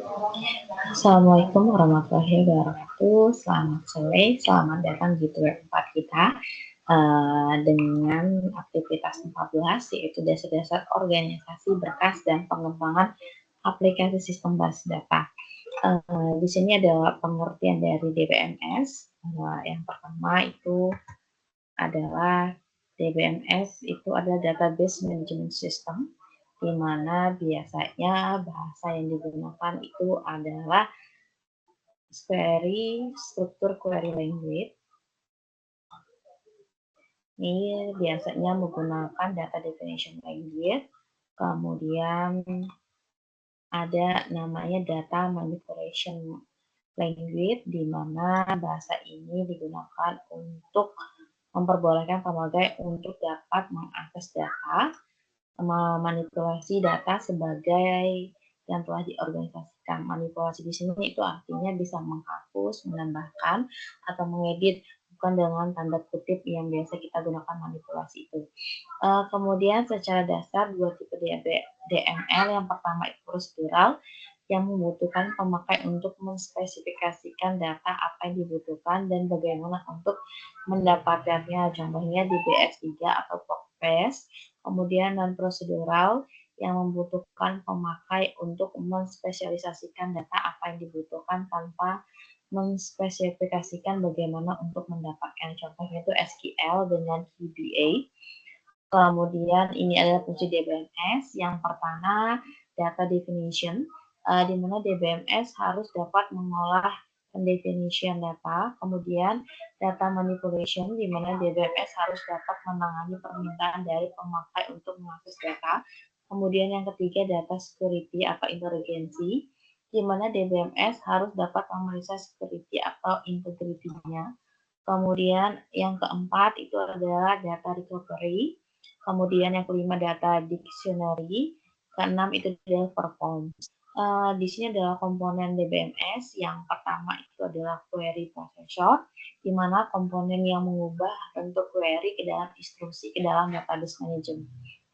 Assalamualaikum warahmatullahi wabarakatuh. Selamat sore, selamat datang di tour 4 kita dengan aktivitas 14 yaitu dasar-dasar organisasi berkas dan pengembangan aplikasi sistem basis data. Di sini ada pengertian dari DBMS. Yang pertama itu adalah DBMS itu adalah database management system, di mana biasanya bahasa yang digunakan itu adalah struktur query language. Ini biasanya menggunakan data definition language, kemudian ada namanya data manipulation language, di mana bahasa ini digunakan untuk memperbolehkan pemakai untuk dapat mengakses data, memanipulasi data sebagai yang telah diorganisasikan. Manipulasi di sini itu artinya bisa menghapus, menambahkan, atau mengedit, bukan dengan tanda kutip yang biasa kita gunakan manipulasi itu. Kemudian secara dasar dua tipe DML, yang pertama itu prosedural, yang membutuhkan pemakai untuk menspesifikasikan data apa yang dibutuhkan dan bagaimana untuk mendapatkannya, contohnya di BS3 atau POC-PES. Kemudian non-prosedural, yang membutuhkan pemakai untuk menspesialisasikan data apa yang dibutuhkan tanpa menspesifikasikan bagaimana untuk mendapatkan, contohnya itu SQL dengan VBA. Kemudian ini adalah fungsi DBMS. Yang pertama, data definition, di mana DBMS harus dapat mengolah definition data. Kemudian data manipulation, di mana DBMS harus dapat menangani permintaan dari pemakai untuk mengakses data. Kemudian yang ketiga, data security atau inteligensi, di mana DBMS harus dapat memeriksa security atau integritinya. Kemudian yang keempat itu adalah data recovery. Kemudian yang kelima data dictionary. Keenam itu adalah performance. Di sini adalah komponen DBMS. Yang pertama itu adalah query processor, di mana komponen yang mengubah bentuk query ke dalam instruksi ke dalam database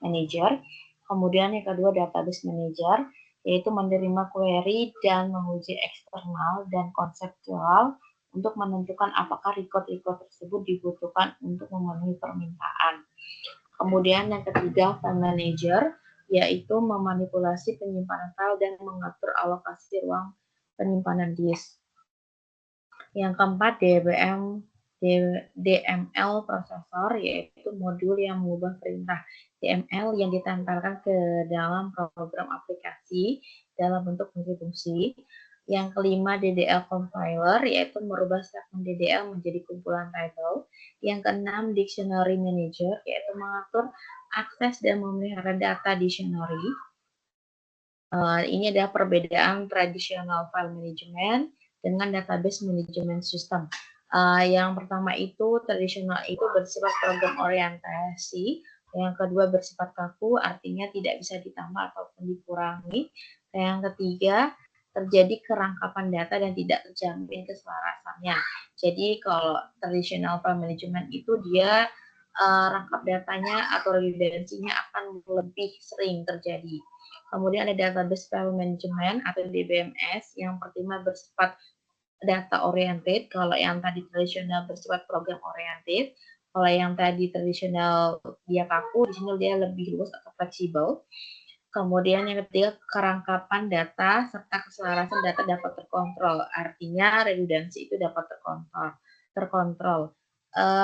manager. Kemudian yang kedua database manager, yaitu menerima query dan menguji eksternal dan konseptual untuk menentukan apakah record-record tersebut dibutuhkan untuk memenuhi permintaan. Kemudian yang ketiga file manager, yaitu memanipulasi penyimpanan file dan mengatur alokasi ruang penyimpanan disk. Yang keempat DML processor, yaitu modul yang mengubah perintah DML yang ditempelkan ke dalam program aplikasi dalam bentuk fungsi-fungsi. Yang kelima DDL compiler, yaitu merubah segmen DDL menjadi kumpulan table. Yang keenam dictionary manager, yaitu mengatur akses dan memelihara data dictionary. Ini adalah perbedaan tradisional file management dengan database management system. Yang pertama itu tradisional itu bersifat program orientasi, yang kedua bersifat kaku, artinya tidak bisa ditambah ataupun dikurangi. Yang ketiga terjadi kerangkapan data dan tidak terjamin keselarasannya. Jadi kalau tradisional file management itu dia rangkap datanya atau redundansinya akan lebih sering terjadi. Kemudian ada database file management atau DBMS, yang pertama bersifat data oriented. Kalau yang tadi tradisional bersifat program oriented. Kalau yang tadi tradisional dia kaku, di sini dia lebih luas atau fleksibel. Kemudian yang ketiga, kerangkapan data serta keselarasan data dapat terkontrol. Artinya redundansi itu dapat terkontrol.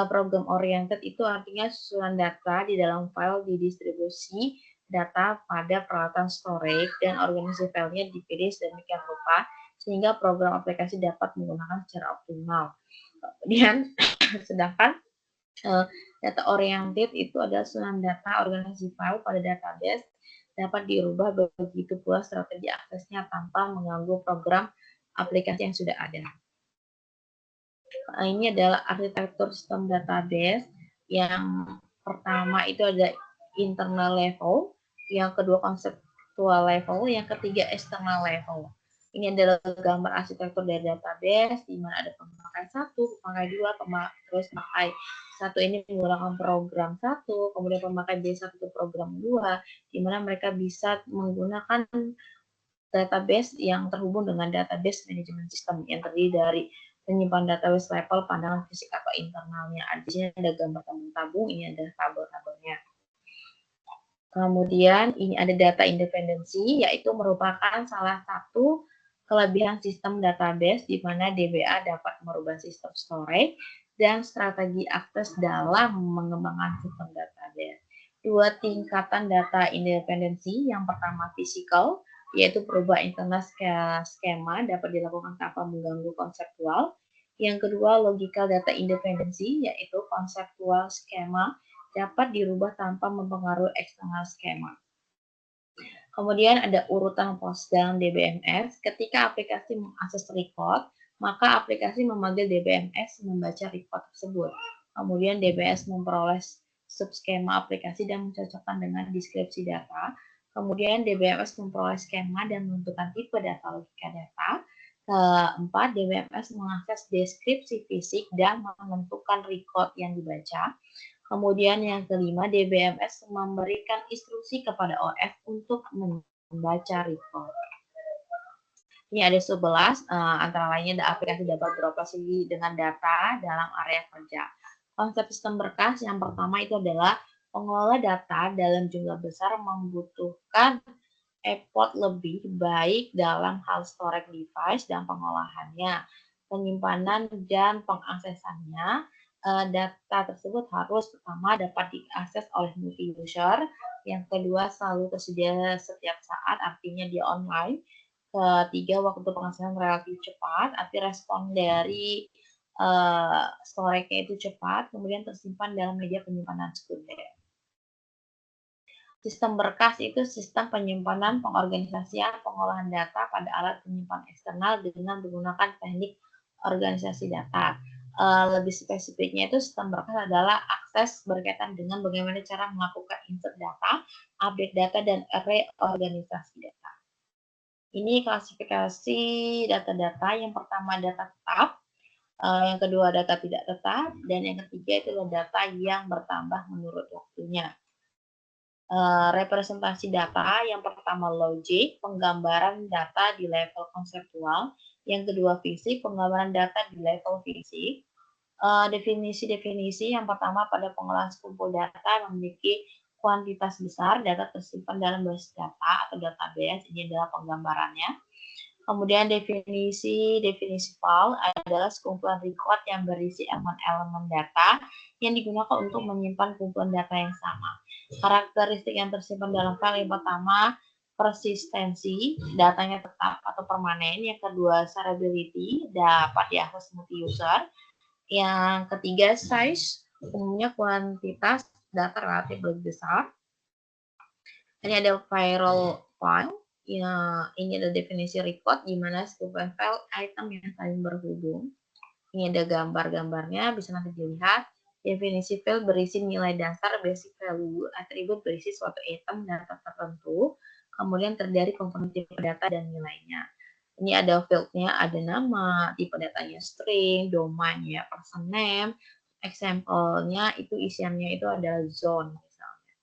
Program oriented itu artinya susunan data di dalam file didistribusi data pada peralatan storage dan organisasi filenya dipilih sedemikian rupa sehingga program aplikasi dapat menggunakan secara optimal. Kemudian sedangkan data oriented itu adalah susunan data organisasi file pada database dapat dirubah, begitu pula strategi aksesnya tanpa mengganggu program aplikasi yang sudah ada. Ini adalah arsitektur sistem database. Yang pertama itu ada internal level, yang kedua conceptual level, yang ketiga external level. Ini adalah gambar arsitektur dari database, di mana ada pemakai 1, pemakai 2, terus pemakai 1 ini menggunakan program 1, kemudian pemakai B1 itu program 2, di mana mereka bisa menggunakan database yang terhubung dengan database manajemen sistem yang terdiri dari penyimpan database level pandangan fisik atau internalnya. Di sini ada gambar tabung-tabung, ini ada tabel-tabelnya. Kemudian ini ada data independensi, yaitu merupakan salah satu kelebihan sistem database di mana DBA dapat merubah sistem storage dan strategi akses dalam mengembangkan sistem database. Dua tingkatan data independensi, yang pertama physical, yaitu perubahan internal skema dapat dilakukan tanpa mengganggu konseptual. Yang kedua, logical data independensi, yaitu konseptual skema dapat dirubah tanpa mempengaruhi eksternal skema. Kemudian ada urutan pos dalam DBMS. Ketika aplikasi mengakses record, maka aplikasi memanggil DBMS membaca record tersebut. Kemudian DBMS memperoleh subskema aplikasi dan mencocokkan dengan deskripsi data. Kemudian DBMS memperoleh skema dan menentukan tipe data logika data. Keempat, DBMS mengakses deskripsi fisik dan menentukan record yang dibaca. Kemudian yang kelima, DBMS memberikan instruksi kepada OS untuk membaca record. Ini ada 11, antara lainnya ada aplikasi dapat beroperasi dengan data dalam area kerja. Konsep sistem berkas yang pertama itu adalah pengelola data dalam jumlah besar membutuhkan effort lebih baik dalam hal storage device dan pengolahannya, penyimpanan dan pengaksesannya. Data tersebut harus pertama dapat diakses oleh multi-user, yang kedua selalu tersedia setiap saat, artinya dia online. Ketiga, waktu pengaksesan relatif cepat, arti respon dari storage-nya itu cepat, kemudian tersimpan dalam media penyimpanan sekunder. Sistem berkas itu sistem penyimpanan, pengorganisasian, pengolahan data pada alat penyimpan eksternal dengan menggunakan teknik organisasi data. Lebih spesifiknya itu sistem berkas adalah akses berkaitan dengan bagaimana cara melakukan insert data, update data, dan reorganisasi data. Ini klasifikasi data-data. Yang pertama data tetap, yang kedua data tidak tetap, dan yang ketiga itu adalah data yang bertambah menurut waktunya. Representasi data, yang pertama logik, penggambaran data di level konseptual, yang kedua fisik, penggambaran data di level fisik. Definisi-definisi, yang pertama pada pengolahan sekumpul data memiliki kuantitas besar, data tersimpan dalam basis data atau database, ini adalah penggambarannya. Kemudian definisi file adalah sekumpulan record yang berisi elemen-elemen data yang digunakan untuk menyimpan kumpulan data yang sama. Karakteristik yang tersimpan dalam file, yang pertama persistensi, datanya tetap atau permanen. Yang kedua shareability, dapat diakses multi-user. Yang ketiga size, umumnya kuantitas data relatif lebih besar. Ini ada viral file. Ya, ini ada definisi record, di mana sekumpulan file item yang saling berhubung. Ini ada gambar-gambarnya, bisa nanti dilihat. Definisi file berisi nilai dasar, basic value, atribut berisi suatu item data tertentu, kemudian terdiri komponen tipe data dan nilainya. Ini ada field-nya, ada nama, tipe datanya string, domainnya person name, example-nya itu isiannya itu adalah zone misalnya.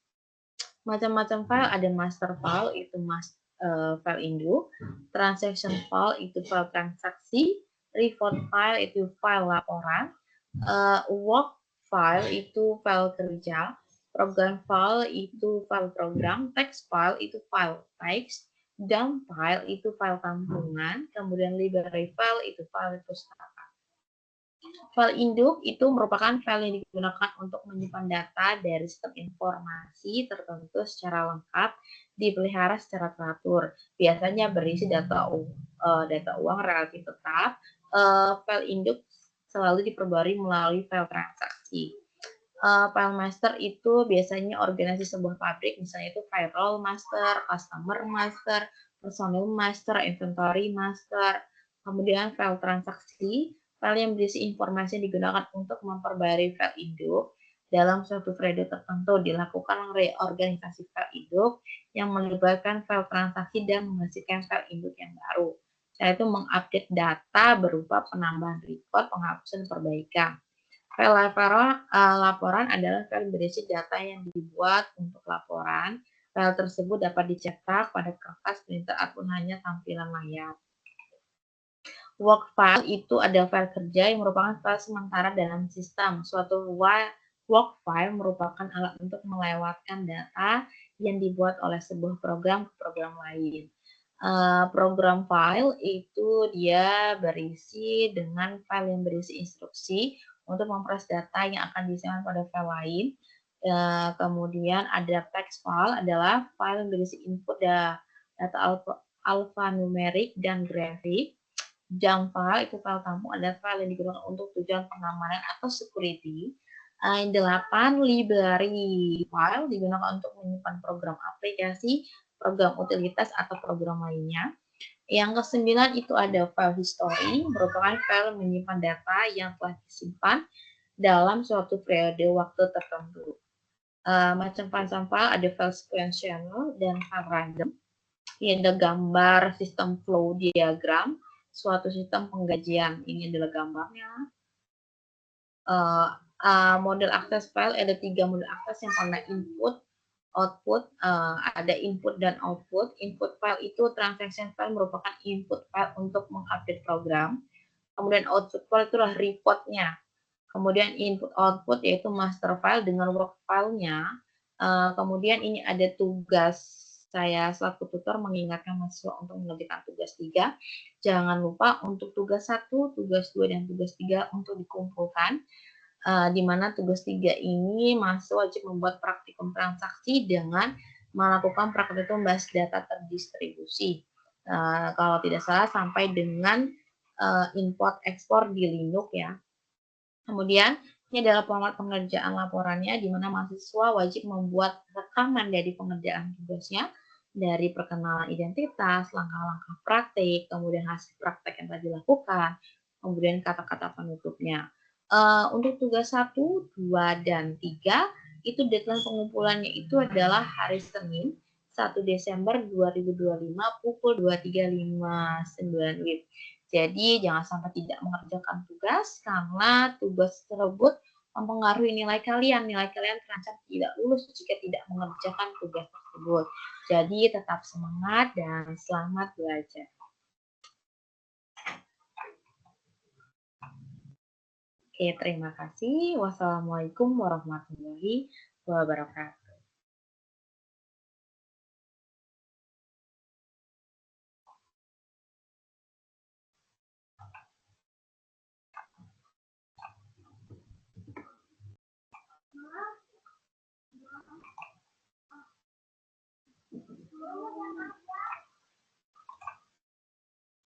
Macam-macam file, ada master file itu file induk, transaction file itu file transaksi, report file itu file laporan, work file itu file kerja, program file itu file program, text file itu file teks, dump file itu file tampungan, kemudian library file itu file pustaka. File induk itu merupakan file yang digunakan untuk menyimpan data dari sistem informasi tertentu secara lengkap, dipelihara secara teratur. Biasanya berisi data uang relatif tetap. File induk selalu diperbarui melalui file transaksi. File master itu biasanya organisasi sebuah pabrik, misalnya itu payroll master, customer master, personal master, inventory master. Kemudian file transaksi, file yang berisi informasi yang digunakan untuk memperbarui file induk. Dalam suatu periode tertentu dilakukan reorganisasi file induk yang melibatkan file transaksi dan menghasilkan file induk yang baru. Setelah itu mengupdate data berupa penambahan record, penghapusan, perbaikan. File laporan adalah file berisi data yang dibuat untuk laporan. File tersebut dapat dicetak pada kertas, printer, ataupun hanya tampilan layar. Work file itu ada file kerja yang merupakan file sementara dalam sistem. Suatu work file merupakan alat untuk melewatkan data yang dibuat oleh sebuah program ke program lain. Program file itu dia berisi dengan file yang berisi instruksi untuk memproses data yang akan disimpan pada file lain. Kemudian ada text file adalah file yang berisi input data alphanumerik dan grafik. Jump file itu file tampung adalah file yang digunakan untuk tujuan pengamanan atau security. Yang 8, library file digunakan untuk menyimpan program aplikasi, program utilitas, atau program lainnya. Yang ke-9 itu ada file history, merupakan file menyimpan data yang telah disimpan dalam suatu periode waktu tertentu. Macam file ada file sequential dan file random. Ini ada gambar sistem flow diagram, suatu sistem penggajian. Ini adalah gambarnya. Model akses file ada 3 model akses yang pada input, output, ada input dan output. Input file itu transaction file merupakan input file untuk mengupdate program. Kemudian output file itu adalah reportnya. Kemudian input output yaitu master file dengan work file-nya. Kemudian ini ada tugas, saya selaku tutor mengingatkan mahasiswa untuk mengerjakan tugas 3. Jangan lupa untuk tugas 1, tugas 2, dan tugas 3 untuk dikumpulkan. Di mana tugas 3 ini mahasiswa wajib membuat praktikum transaksi dengan melakukan praktikum basis data terdistribusi. Kalau tidak salah sampai dengan import ekspor di Linux ya. Kemudian, ini adalah format pengerjaan laporannya, di mana mahasiswa wajib membuat rekaman dari pengerjaan tugasnya, dari perkenalan identitas, langkah-langkah praktik, kemudian hasil praktek yang telah dilakukan, kemudian kata-kata penutupnya. Untuk tugas 1, 2, dan 3, itu deadline pengumpulannya itu adalah hari Senin, 1 Desember 2025 pukul 23.59 WIB. Jadi jangan sampai tidak mengerjakan tugas karena tugas tersebut mempengaruhi nilai kalian. Nilai kalian terancam tidak lulus jika tidak mengerjakan tugas tersebut. Jadi tetap semangat dan selamat belajar. Oke, terima kasih. Wassalamualaikum warahmatullahi wabarakatuh.